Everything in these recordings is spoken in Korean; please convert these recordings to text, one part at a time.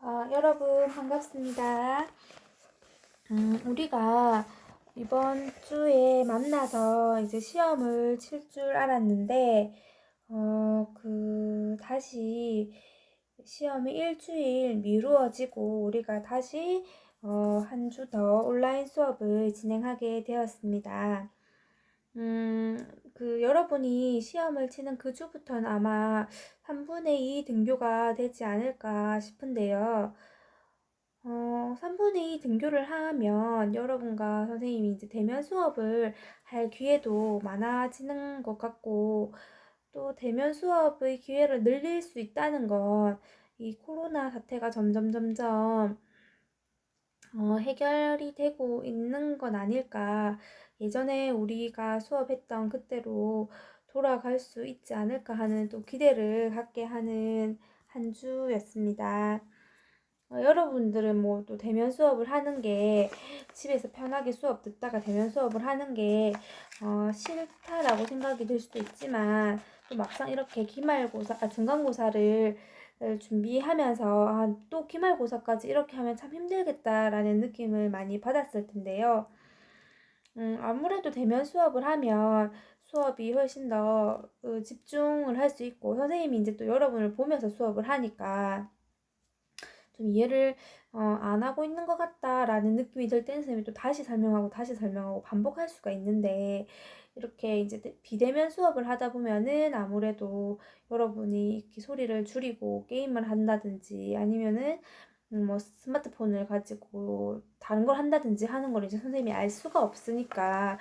여러분 반갑습니다. 우리가 이번 주에 만나서 이제 시험을 칠 줄 알았는데, 다시 시험이 일주일 미루어지고 우리가 다시 한 주 더 온라인 수업을 진행하게 되었습니다. 여러분이 시험을 치는 그 주부터는 아마 3분의 2 등교가 되지 않을까 싶은데요. 3분의 2 등교를 하면 여러분과 선생님이 이제 대면 수업을 할 기회도 많아지는 것 같고, 또 대면 수업의 기회를 늘릴 수 있다는 건 이 코로나 사태가 점점 해결이 되고 있는 건 아닐까. 예전에 우리가 수업했던 그때로 돌아갈 수 있지 않을까 하는 또 기대를 갖게 하는 한 주였습니다. 여러분들은 뭐 또 대면 수업을 하는 게, 집에서 편하게 수업 듣다가 대면 수업을 하는 게 싫다라고 생각이 들 수도 있지만, 또 막상 이렇게 중간고사를 준비하면서 또 기말고사까지 이렇게 하면 참 힘들겠다라는 느낌을 많이 받았을 텐데요. 아무래도 대면 수업을 하면 수업이 훨씬 더 집중을 할 수 있고, 선생님이 이제 또 여러분을 보면서 수업을 하니까 좀 이해를 안 하고 있는 것 같다라는 느낌이 들 때는 선생님이 또 다시 설명하고 반복할 수가 있는데, 이렇게 이제 비대면 수업을 하다 보면은 아무래도 여러분이 이렇게 소리를 줄이고 게임을 한다든지, 아니면은 뭐 스마트폰을 가지고 다른 걸 한다든지 하는 걸 이제 선생님이 알 수가 없으니까,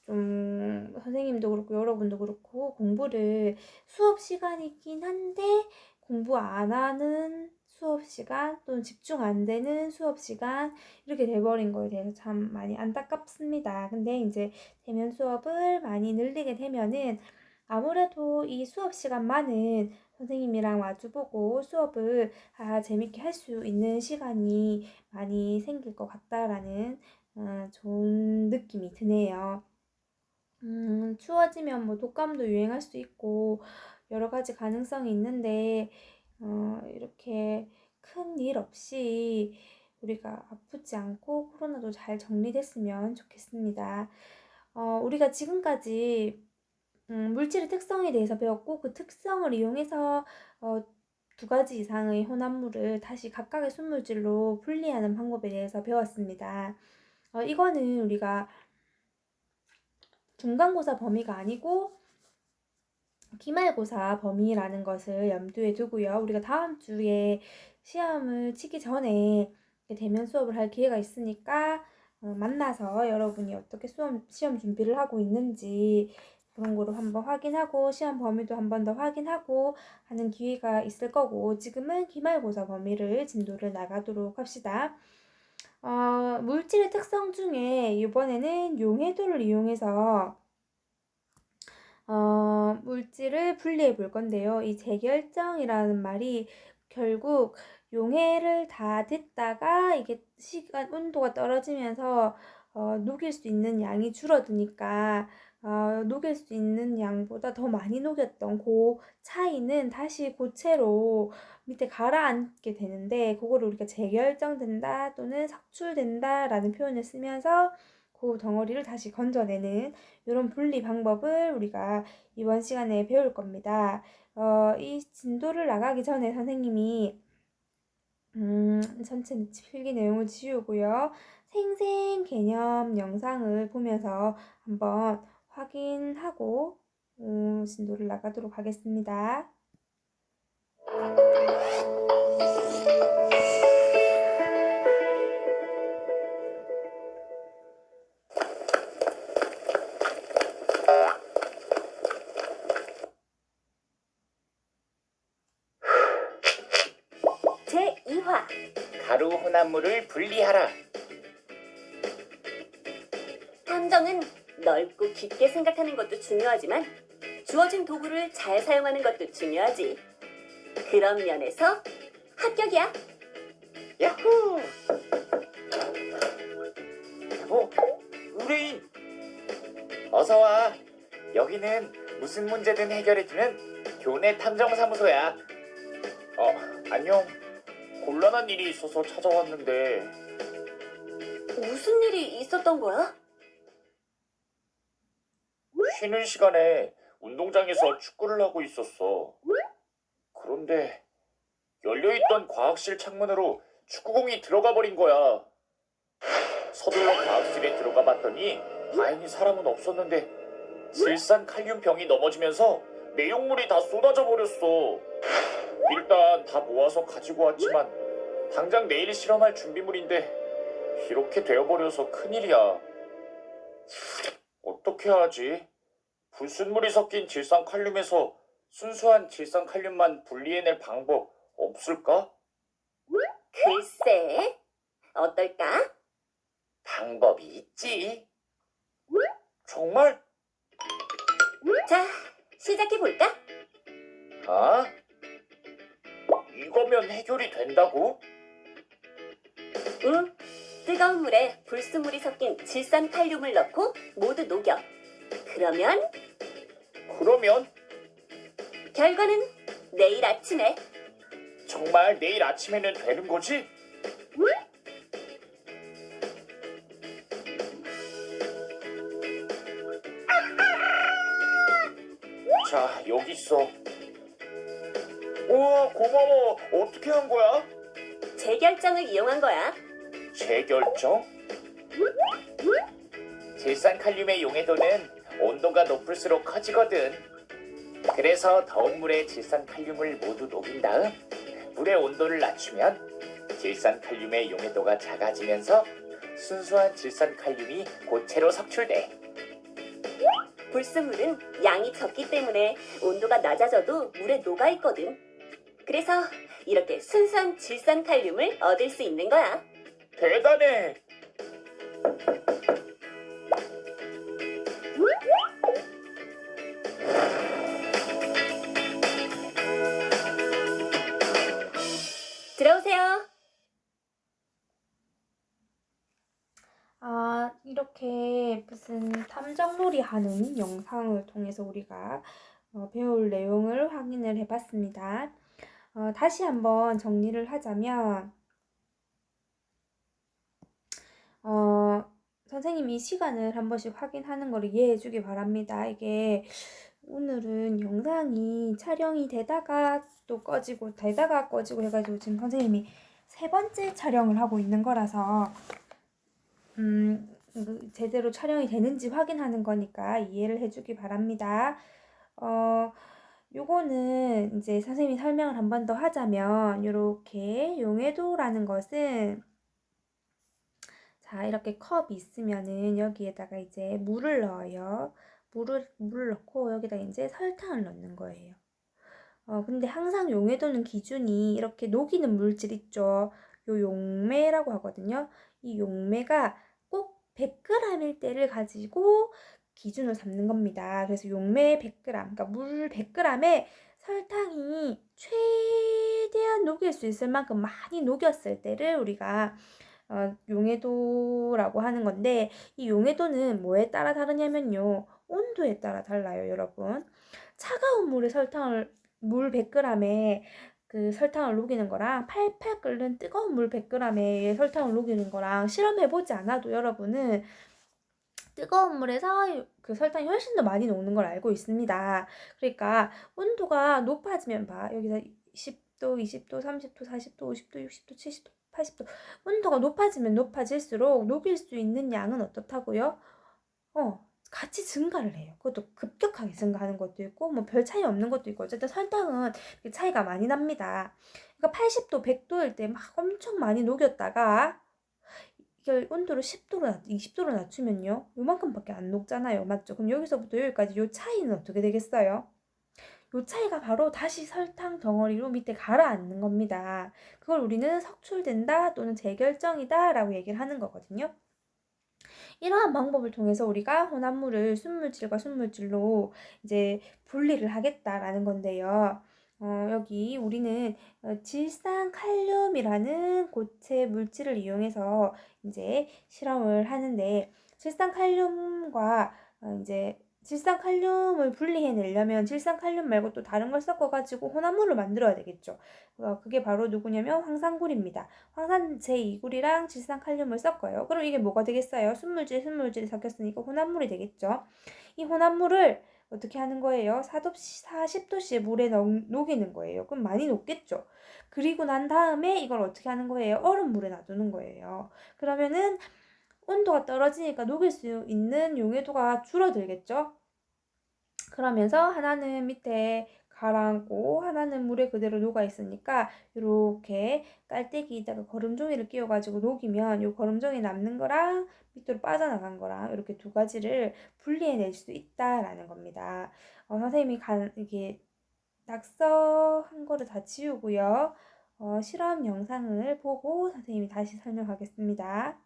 좀 선생님도 그렇고 여러분도 그렇고 공부를, 수업 시간이긴 한데 공부 안 하는 수업 시간, 또는 집중 안 되는 수업 시간, 이렇게 돼버린 거에 대해서 참 많이 안타깝습니다. 근데 이제 대면 수업을 많이 늘리게 되면은 아무래도 이 수업 시간만은 선생님이랑 마주보고 수업을 재밌게 할 수 있는 시간이 많이 생길 것 같다라는 좋은 느낌이 드네요. 추워지면 뭐 독감도 유행할 수 있고 여러 가지 가능성이 있는데, 이렇게 큰 일 없이 우리가 아프지 않고 코로나도 잘 정리됐으면 좋겠습니다. 우리가 지금까지 물질의 특성에 대해서 배웠고, 그 특성을 이용해서 2가지 이상의 혼합물을 다시 각각의 순물질로 분리하는 방법에 대해서 배웠습니다. 이거는 우리가 중간고사 범위가 아니고 기말고사 범위라는 것을 염두에 두고요. 우리가 다음 주에 시험을 치기 전에 대면 수업을 할 기회가 있으니까 만나서 여러분이 어떻게 시험 준비를 하고 있는지 그런 거를 한번 확인하고, 시험 범위도 한 번 더 확인하고 하는 기회가 있을 거고, 지금은 기말고사 범위를 진도를 나가도록 합시다. 물질의 특성 중에 이번에는 용해도를 이용해서 물질을 분리해 볼 건데요. 이 재결정이라는 말이 결국 용해를 다 됐다가 이게 온도가 떨어지면서 녹일 수 있는 양이 줄어드니까, 녹일 수 있는 양보다 더 많이 녹였던 그 차이는 다시 고체로 밑에 가라앉게 되는데, 그거를 우리가 재결정된다 또는 삭출된다 라는 표현을 쓰면서 그 덩어리를 다시 건져내는 이런 분리 방법을 우리가 이번 시간에 배울 겁니다. 이 진도를 나가기 전에 선생님이 전체 필기 내용을 지우고요. 생생 개념 영상을 보면서 한번 확인하고 진도를 나가도록 하겠습니다. 제2화 가루 혼합물을 분리하라. 탐정은 넓고 깊게 생각하는 것도 중요하지만 주어진 도구를 잘 사용하는 것도 중요하지. 그런 면에서 합격이야. 야호! 의뢰인! 어서와. 여기는 무슨 문제든 해결해주는 교내 탐정사무소야. 안녕. 곤란한 일이 있어서 찾아왔는데 무슨 일이 있었던 거야? 쉬는 시간에 운동장에서 축구를 하고 있었어. 그런데 열려있던 과학실 창문으로 축구공이 들어가 버린 거야. 서둘러 과학실에 들어가 봤더니 다행히 사람은 없었는데 질산칼륨 병이 넘어지면서 내용물이 다 쏟아져 버렸어. 일단 다 모아서 가지고 왔지만 당장 내일 실험할 준비물인데 이렇게 되어버려서 큰일이야. 어떻게 하지? 불순물이 섞인 질산칼륨에서 순수한 질산칼륨만 분리해낼 방법 없을까? 글쎄, 어떨까? 방법이 있지. 정말? 자, 시작해볼까? 아? 이거면 해결이 된다고? 응. 뜨거운 물에 불순물이 섞인 질산칼륨을 넣고 모두 녹여. 그러면 그러면 결과는 내일 아침에. 정말 내일 아침에는 되는 거지? 자, 여기 있어. 우와, 고마워. 어떻게 한 거야? 재결정을 이용한 거야. 재결정? 질산칼륨의 용해도는 온도가 높을수록 커지거든. 그래서 더운 물에 질산칼륨을 모두 녹인 다음 물의 온도를 낮추면 질산칼륨의 용해도가 작아지면서 순수한 질산칼륨이 고체로 석출돼. 불순물은 양이 적기 때문에 온도가 낮아져도 물에 녹아있거든. 그래서 이렇게 순수한 질산칼륨을 얻을 수 있는 거야. 대단해. 들어오세요. 이렇게 무슨 탐정놀이 하는 영상을 통해서 우리가 배울 내용을 확인을 해봤습니다. 다시 한번 정리를 하자면, 선생님 이 시간을 한 번씩 확인하는 거를 이해해 주기 바랍니다. 이게 오늘은 영상이 촬영이 되다가 또 꺼지고 되다가 꺼지고 해가지고 지금 선생님이 세 번째 촬영을 하고 있는 거라서 제대로 촬영이 되는지 확인하는 거니까 이해를 해주기 바랍니다. 요거는 이제 선생님이 설명을 한 번 더 하자면, 요렇게 용해도라는 것은, 자, 이렇게 컵이 있으면은 여기에다가 이제 물을 넣어요. 물을 넣고 여기다 이제 설탕을 넣는 거예요. 근데 항상 용해도는 기준이 이렇게 녹이는 물질 있죠. 요 용매라고 하거든요. 이 용매가 꼭 100g일 때를 가지고 기준으로 삼는 겁니다. 그래서 용매 100g, 그러니까 물 100g에 설탕이 최대한 녹일 수 있을 만큼 많이 녹였을 때를 우리가 용해도라고 하는 건데, 이 용해도는 뭐에 따라 다르냐면요. 온도에 따라 달라요, 여러분. 차가운 물에 물 100g에 그 설탕을 녹이는 거랑 팔팔 끓는 뜨거운 물 100g에 설탕을 녹이는 거랑 실험해보지 않아도 여러분은 뜨거운 물에서 그 설탕이 훨씬 더 많이 녹는 걸 알고 있습니다. 그러니까 온도가 높아지면 여기서 10도, 20도, 30도, 40도, 50도, 60도, 70도, 80도 온도가 높아지면 높아질수록 녹일 수 있는 양은 어떻다고요? 같이 증가를 해요. 그것도 급격하게 증가하는 것도 있고 뭐 별 차이 없는 것도 있고, 어쨌든 설탕은 차이가 많이 납니다. 그러니까 80도, 100도일 때 막 엄청 많이 녹였다가 이걸 온도를 10도로, 20도로 낮추면요, 요만큼밖에 안 녹잖아요. 맞죠? 그럼 여기서부터 여기까지 요 차이는 어떻게 되겠어요? 요 차이가 바로 다시 설탕 덩어리로 밑에 가라앉는 겁니다. 그걸 우리는 석출된다 또는 재결정이다 라고 얘기를 하는 거거든요. 이러한 방법을 통해서 우리가 혼합물을 순물질과 순물질로 이제 분리를 하겠다라는 건데요. 여기 우리는 질산칼륨이라는 고체 물질을 이용해서 이제 실험을 하는데, 질산칼륨과 이제 질산칼륨을 분리해내려면 질산칼륨 말고 또 다른 걸 섞어가지고 혼합물을 만들어야 되겠죠. 그게 바로 누구냐면 황산굴입니다. 황산 제2굴이랑 질산칼륨을 섞어요. 그럼 이게 뭐가 되겠어요? 순물질이 섞였으니까 혼합물이 되겠죠. 이 혼합물을 어떻게 하는 거예요? 40도씨의 물에 녹이는 거예요. 그럼 많이 녹겠죠. 그리고 난 다음에 이걸 어떻게 하는 거예요? 얼음물에 놔두는 거예요. 그러면은 온도가 떨어지니까 녹일 수 있는 용해도가 줄어들겠죠. 그러면서 하나는 밑에 가라앉고 하나는 물에 그대로 녹아 있으니까 이렇게 깔때기에다가 거름종이를 끼워가지고 녹이면 이 거름종이 남는 거랑 밑으로 빠져나간 거랑 이렇게 두 가지를 분리해낼 수 있다라는 겁니다. 선생님이 이게 낙서한 거를 다 지우고요. 실험 영상을 보고 선생님이 다시 설명하겠습니다.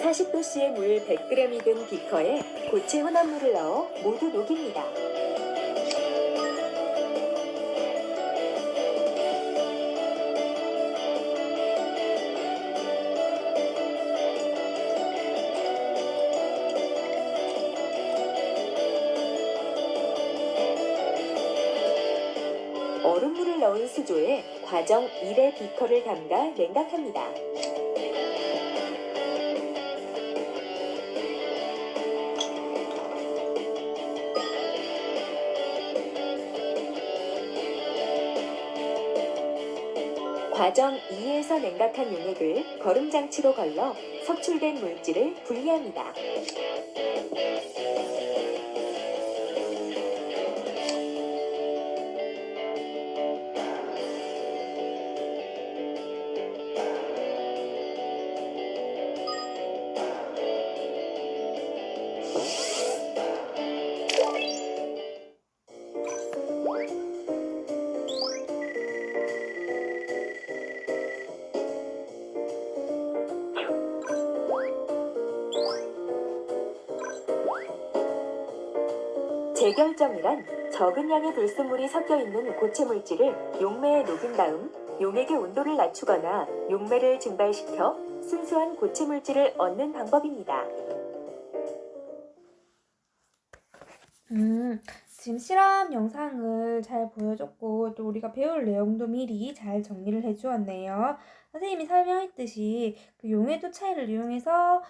40도씨의 물 100g이 든 비커에 고체 혼합물을 넣어 모두 녹입니다. 얼음물을 넣은 수조에 과정 1의 비커를 담가 냉각합니다. 과정 2에서 냉각한 용액을 거름장치로 걸러 석출된 물질을 분리합니다. 재결정이란 적은 양의 불순물이 섞여 있는 고체 물질을 용매에 녹인 다음 용액의 온도를 낮추거나 용매를 증발시켜 순수한 고체 물질을 얻는 방법입니다. 지금 실험 영상을 잘 보여줬고 또 우리가 배울 내용도 미리 잘 정리를 해주었네요. 선생님이 설명했듯이 그 용해도 차이를 이용해서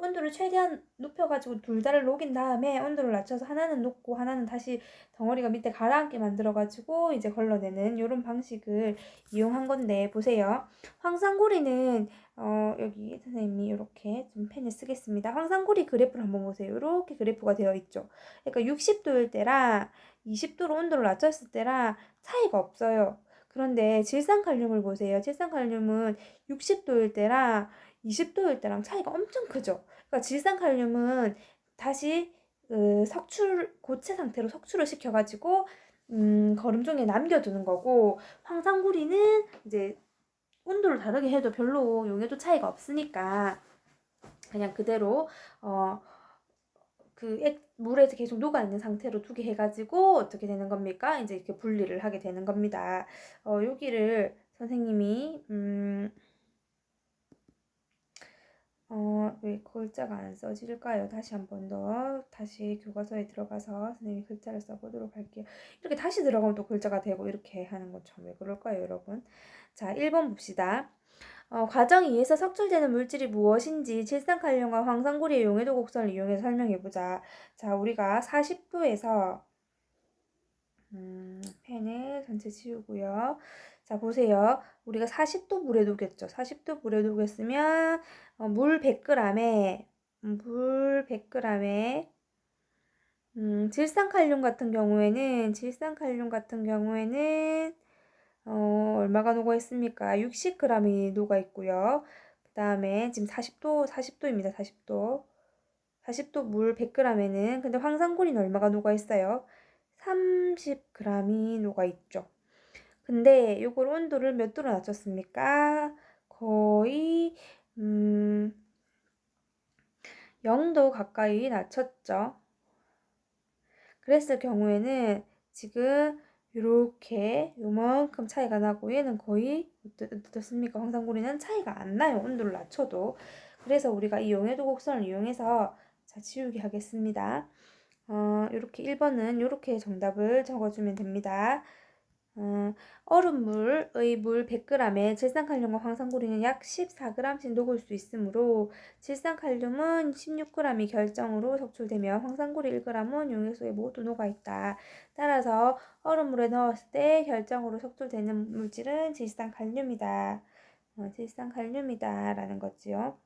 온도를 최대한 높여가지고 둘 다를 녹인 다음에 온도를 낮춰서 하나는 녹고 하나는 다시 덩어리가 밑에 가라앉게 만들어가지고 이제 걸러내는 이런 방식을 이용한 건데 보세요. 황산고리는 여기 선생님이 이렇게 좀 펜을 쓰겠습니다. 황산고리 그래프를 한번 보세요. 이렇게 그래프가 되어 있죠. 그러니까 60도일 때랑 20도로 온도를 낮췄을 때랑 차이가 없어요. 그런데 질산칼륨을 보세요. 질산칼륨은 60도일 때랑 20도일 때랑 차이가 엄청 크죠. 그러니까 질산칼륨은 다시 고체 상태로 석출을 시켜가지고 거름종이에 남겨두는 거고, 황산구리는 이제 온도를 다르게 해도 별로 용해도 차이가 없으니까 그냥 그대로 물에 계속 녹아있는 상태로 두게 해가지고 어떻게 되는 겁니까? 이제 이렇게 분리를 하게 되는 겁니다. 여기를 선생님이 왜 글자가 안 써질까요? 다시 한 번 더 다시 교과서에 들어가서 선생님이 글자를 써보도록 할게요. 이렇게 다시 들어가면 또 글자가 되고 이렇게 하는 것처럼 왜 그럴까요, 여러분? 자, 1번 봅시다. 과정 2에서 석출되는 물질이 무엇인지 질산칼륨과 황산고리의 용해도 곡선을 이용해서 설명해보자. 자, 우리가 40도에서 펜을 전체 지우고요. 자, 보세요. 우리가 40도 물에 녹였죠. 40도 물에 녹였으면 물 100g에 질산칼륨 같은 경우에는 얼마가 녹아 있습니까? 60g이 녹아 있고요. 그 다음에 지금 40도입니다. 40도 물 100g에는 근데 황산고리는 얼마가 녹아 있어요? 30g이 녹아 있죠. 근데 요걸 온도를 몇 도로 낮췄습니까? 거의 0도 가까이 낮췄죠. 그랬을 경우에는 지금 이렇게 요만큼 차이가 나고 얘는 거의 어떻습니까? 황산고리는 차이가 안 나요. 온도를 낮춰도. 그래서 우리가 이 용해도 곡선을 이용해서 자, 지우기 하겠습니다. 이렇게 1번은 이렇게 정답을 적어주면 됩니다. 얼음물의 물 100g에 질산칼륨과 황산고리는 약 14g씩 녹을 수 있으므로 질산칼륨은 16g이 결정으로 석출되며 황산고리 1g은 용해수에 모두 녹아있다. 따라서 얼음물에 넣었을 때 결정으로 석출되는 물질은 질산칼륨이다. 질산칼륨이다 라는 거지요.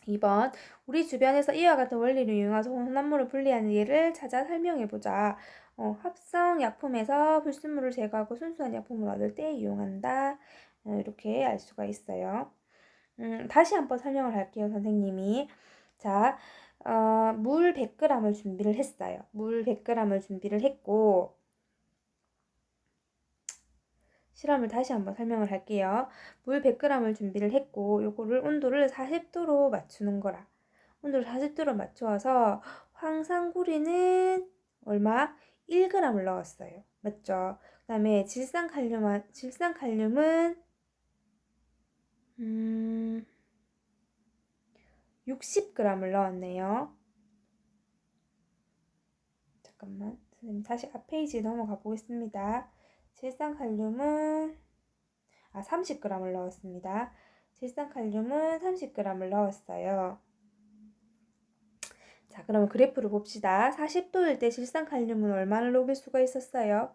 2번 우리 주변에서 이와 같은 원리를 이용해서 혼합물을 분리하는 예를 찾아 설명해보자. 합성 약품에서 불순물을 제거하고 순수한 약품을 얻을 때 이용한다. 이렇게 알 수가 있어요. 다시 한번 설명을 할게요, 선생님이. 자, 물 100g을 준비를 했어요. 물 100g을 준비를 했고, 실험을 다시 한번 설명을 할게요. 물 100g을 준비를 했고 요거를 온도를 40도로 맞추는 거라. 온도를 40도로 맞추어서 황산고리는 얼마? 1g을 넣었어요. 맞죠? 그 다음에 질산칼륨은 60g을 넣었네요. 잠깐만, 선생님 다시 앞 페이지 넘어가 보겠습니다. 질산칼륨은 30g을 넣었습니다. 질산칼륨은 30g을 넣었어요. 자, 그러면 그래프를 봅시다. 40도일 때 질산칼륨은 얼마를 녹일 수가 있었어요?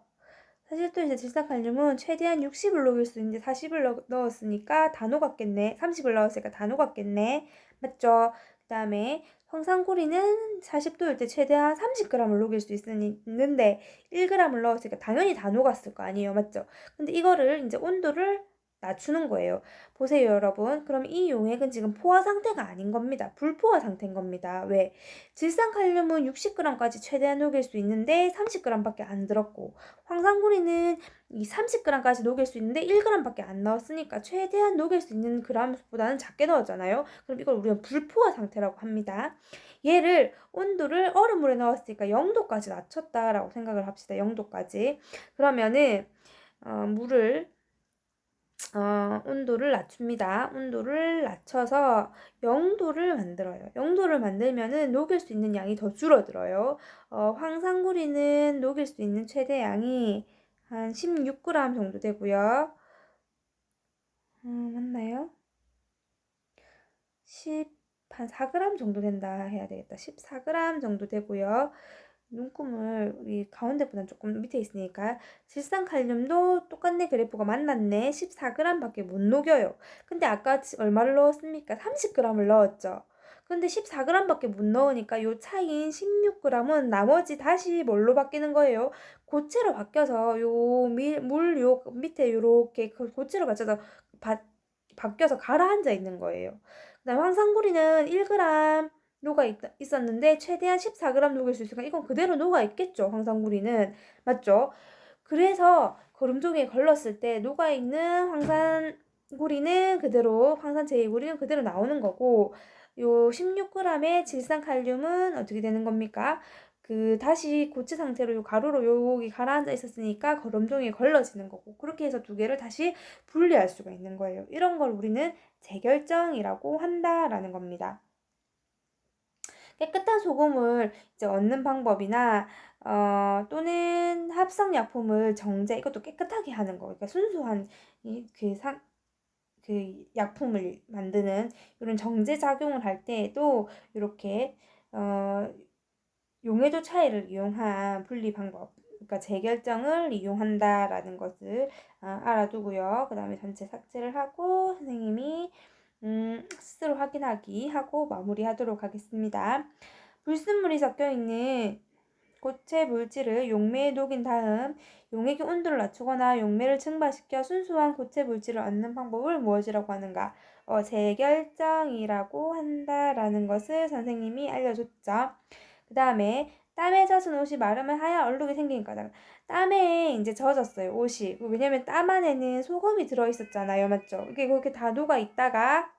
40도일 때 질산칼륨은 최대한 60을 녹일 수 있는데 40을 넣었으니까 다 녹았겠네. 30을 넣었으니까 다 녹았겠네. 맞죠? 그 다음에 황산고리는 40도일 때 최대한 30g을 녹일 수 있는데 1g을 넣었으니까 당연히 다 녹았을 거 아니에요. 맞죠? 근데 이거를 이제 온도를 낮추는 거예요. 보세요, 여러분. 그럼 이 용액은 지금 포화 상태가 아닌 겁니다. 불포화 상태인 겁니다. 왜? 질산칼륨은 60g까지 최대한 녹일 수 있는데 30g밖에 안 들었고, 황산고리는 이 30g까지 녹일 수 있는데 1g밖에 안 넣었으니까 최대한 녹일 수 있는 그램보다는 작게 넣었잖아요. 그럼 이걸 우리는 불포화 상태라고 합니다. 얘를 온도를 얼음물에 넣었으니까 0도까지 낮췄다라고 생각을 합시다. 0도까지. 그러면은 물을 온도를 낮춥니다. 온도를 낮춰서 0도를 만들어요. 0도를 만들면은 녹일 수 있는 양이 더 줄어들어요. 황산고리는 녹일 수 있는 최대 양이 한 16g 정도 되고요. 맞나요? 한 4g 정도 된다 해야 되겠다. 14g 정도 되고요. 눈금을 이 가운데보다 조금 밑에 있으니까 질산칼륨도 똑같네. 그래프가 만났네. 14g 밖에 못 녹여요. 근데 아까 얼마를 넣었습니까? 30g을 넣었죠. 근데 14g 밖에 못 넣으니까 요 차이인 16g은 나머지 다시 뭘로 바뀌는 거예요? 고체로 바뀌어서 물 요 밑에 요렇게 고체로 바뀌어서 가라앉아 있는 거예요. 그다음 황산고리는 1g 녹아 있었는데 최대한 14g 녹일 수 있으니까 이건 그대로 녹아 있겠죠. 황산고리는. 맞죠? 그래서 거름종이에 걸렀을 때 녹아 있는 황산고리는 그대로, 황산 제2고리는 그대로 나오는 거고, 요 16g의 질산칼륨은 어떻게 되는 겁니까? 다시 고체 상태로 요 가루로 여기 가라앉아 있었으니까 거름종이에 걸러지는 거고, 그렇게 해서 두 개를 다시 분리할 수가 있는 거예요. 이런 걸 우리는 재결정이라고 한다라는 겁니다. 깨끗한 소금을 이제 얻는 방법이나 또는 합성약품을 이것도 깨끗하게 하는 거. 그러니까 순수한 그 약품을 만드는 이런 정제 작용을 할 때에도 이렇게 용해도 차이를 이용한 분리 방법, 그러니까 재결정을 이용한다라는 것을 알아두고요. 그 다음에 전체 삭제를 하고 선생님이 스스로 확인하기 하고 마무리하도록 하겠습니다. 불순물이 섞여있는 고체 물질을 용매에 녹인 다음 용액의 온도를 낮추거나 용매를 증발시켜 순수한 고체 물질을 얻는 방법을 무엇이라고 하는가? 재결정이라고 한다라는 것을 선생님이 알려줬죠. 그 다음에 땀에 젖은 옷이 마르면 하얀 얼룩이 생기니까 땀에 이제 젖었어요, 옷이. 왜냐면 땀 안에는 소금이 들어있었잖아요. 맞죠? 이게 그렇게 다 녹아 있다가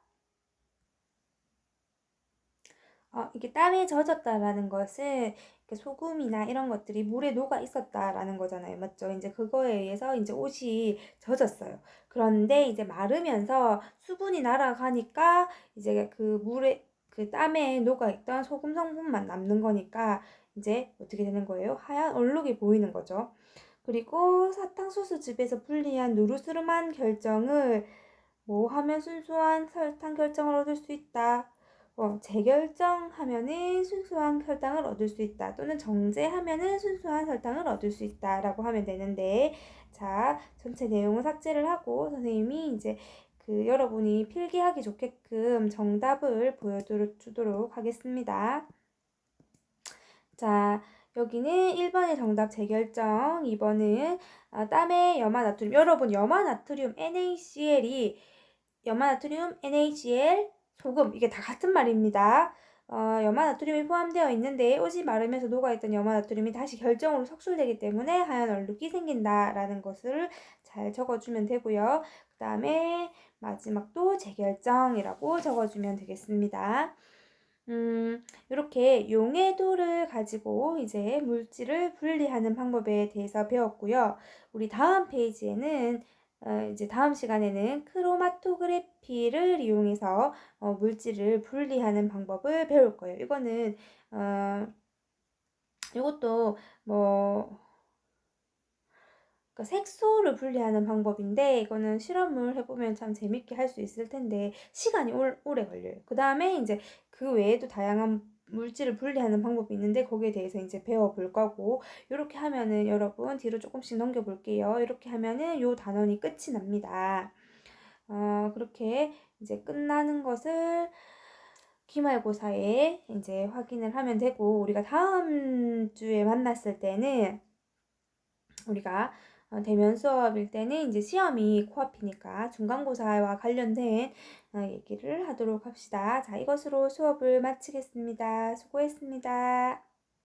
이게 땀에 젖었다라는 것은 이렇게 소금이나 이런 것들이 물에 녹아 있었다라는 거잖아요. 맞죠? 이제 그거에 의해서 이제 옷이 젖었어요. 그런데 이제 마르면서 수분이 날아가니까 이제 그 물에 그 땀에 녹아 있던 소금 성분만 남는 거니까 이제 어떻게 되는 거예요? 하얀 얼룩이 보이는 거죠. 그리고 사탕수수즙에서 분리한 누르스름한 결정을 뭐 하면 순수한 설탕 결정을 얻을 수 있다. 재결정하면은 순수한 혈당을 얻을 수 있다. 또는 정제하면은 순수한 설탕을 얻을 수 있다. 라고 하면 되는데, 자, 전체 내용을 삭제를 하고 선생님이 이제 여러분이 필기하기 좋게끔 정답을 보여주도록 하겠습니다. 자, 여기는 1번의 정답 재결정, 2번은 땀에 염화나트륨. 여러분, 염화나트륨 NaCl, 소금, 이게 다 같은 말입니다. 염화나트륨이 포함되어 있는데 옷이 마르면서 녹아있던 염화나트륨이 다시 결정으로 석술되기 때문에 하얀 얼룩이 생긴다라는 것을 잘 적어주면 되고요. 그 다음에 마지막도 재결정이라고 적어주면 되겠습니다. 이렇게 용해도를 가지고 이제 물질을 분리하는 방법에 대해서 배웠고요. 우리 다음 페이지에는 이제 다음 시간에는 크로마토그래피를 이용해서 물질을 분리하는 방법을 배울 거예요. 이거는 이것도 뭐 그러니까 색소를 분리하는 방법인데 이거는 실험을 해보면 참 재밌게 할 수 있을 텐데 시간이 오래 걸려요. 그 다음에 이제 그 외에도 다양한 물질을 분리하는 방법이 있는데 거기에 대해서 이제 배워볼 거고 이렇게 하면은 여러분 뒤로 조금씩 넘겨볼게요. 이렇게 하면은 요 단원이 끝이 납니다. 그렇게 이제 끝나는 것을 기말고사에 이제 확인을 하면 되고 우리가 다음 주에 만났을 때는 우리가 대면 수업일 때는 이제 시험이 코앞이니까 중간고사와 관련된 얘기를 하도록 합시다. 자, 이것으로 수업을 마치겠습니다. 수고했습니다.